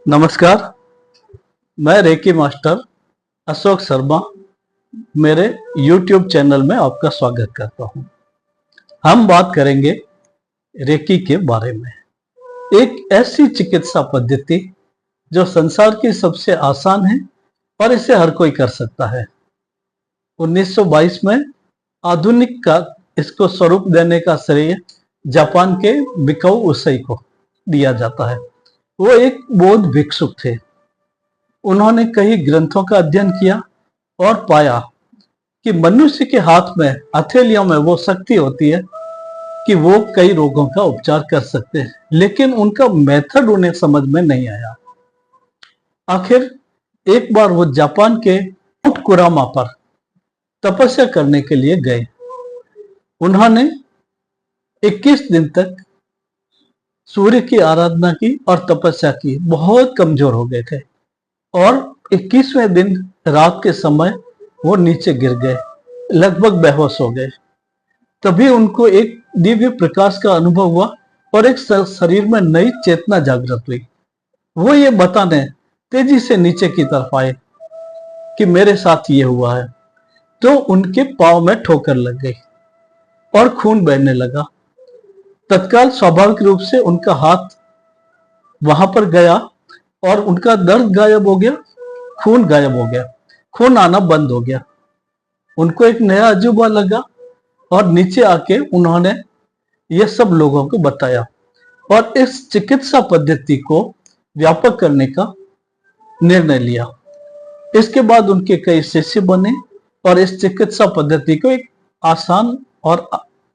नमस्कार। मैं reiki master Ashok Sharma मेरे YouTube चैनल में आपका स्वागत करता हूं। हम बात करेंगे रेकी के बारे में। एक ऐसी चिकित्सा पद्धति जो संसार की सबसे आसान है और इसे हर कोई कर सकता है। 1922 में आधुनिक का इसको स्वरूप देने का श्रेय जापान के मिकाओ उसेई को दिया जाता है। वो एक बौद्ध भिक्षुक थे। उन्होंने कई ग्रंथों का अध्ययन किया और पाया कि मनुष्य के हाथ में, हथेलियों में वो शक्ति होती है कि वो कई रोगों का उपचार कर सकते हैं, लेकिन उनका मेथड उन्हें समझ में नहीं आया। आखिर एक बार वो जापान के माउंट कुरामा पर तपस्या करने के लिए गए। उन्होंने 21 दिन तक सूर्य की आराधना की और तपस्या की। बहुत कमजोर हो गए थे और 21वें दिन रात के समय वो नीचे गिर गए, लगभग बेहोश हो गए। तभी उनको एक दिव्य प्रकाश का अनुभव हुआ और एक शरीर में नई चेतना जागृत हुई। वो ये बताने तेजी से नीचे की तरफ आए कि मेरे साथ ये हुआ है। तो उनके पांव में ठोकर लग गई और खून बहने लगा। तत्काल स्वाभाविक रूप से उनका हाथ वहां पर गया और उनका दर्द गायब हो गया, खून गायब हो गया, खून आना बंद हो गया। उनको एक नया अजूबा लगा और नीचे आके उन्होंने ये सब लोगों को बताया और इस चिकित्सा पद्धति को व्यापक करने का निर्णय लिया। इसके बाद उनके कई शिष्य बने और इस चिकित्सा पद्धति को एक आसान और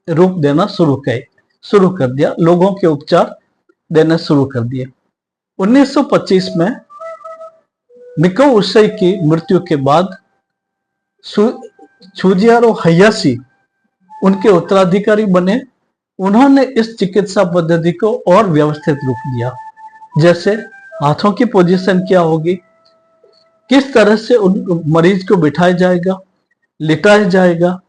रूप देना शुरू कर दिया, लोगों के उपचार देना शुरू कर दिए। 1925 में मिकाओ उसेई की मृत्यु के बाद शुजियारो हायाशी उनके उत्तराधिकारी बने। उन्होंने इस चिकित्सा पद्धति को और व्यवस्थित रूप दिया, जैसे हाथों की पोजीशन क्या होगी, किस तरह से उन मरीज को बिठाया जाएगा, लिटाया जाएगा,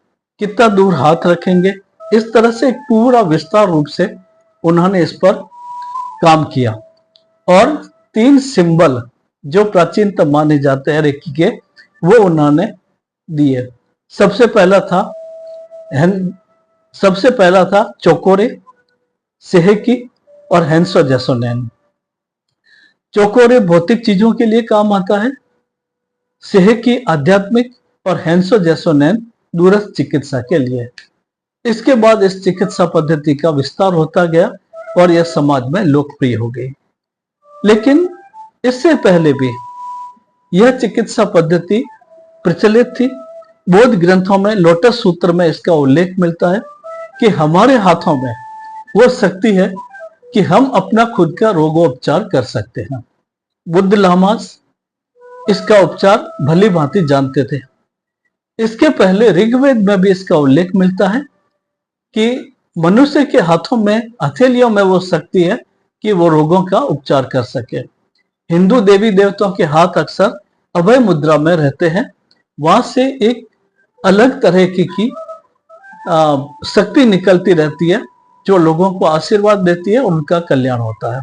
कितना दूर हाथ रखेंगे। इस तरह से एक पूरा विस्तार रूप से उन्होंने इस पर काम किया और 3 सिंबल जो प्राचीनतम माने जाते हैं रेकी के, वो उन्होंने दिए। सबसे पहला था चोकोरे, सेहेकी और हेंसो जैसोनेन। चोकोरे भौतिक चीजों के लिए काम आता है, सेहेकी आध्यात्मिक और हेंसो जैसोनेन दूरस्थ चिकित्सा के लिए। इसके बाद इस चिकित्सा पद्धति का विस्तार होता गया और यह समाज में लोकप्रिय हो गई। लेकिन इससे पहले भी यह चिकित्सा पद्धति प्रचलित थी। बौद्ध ग्रंथों में लोटस सूत्र में इसका उल्लेख मिलता है कि हमारे हाथों में वो शक्ति है कि हम अपना खुद का रोगोपचार कर सकते हैं। बुद्ध लामास इसका उपचार भली भांति जानते थे। इसके पहले ऋग्वेद में भी इसका उल्लेख मिलता है कि मनुष्य के हाथों में, हथेलियों में वो शक्ति है कि वो रोगों का उपचार कर सके। हिंदू देवी देवताओं के हाथ अक्सर अभय मुद्रा में रहते हैं। वहां से एक अलग तरह की शक्ति निकलती रहती है जो लोगों को आशीर्वाद देती है, उनका कल्याण होता है।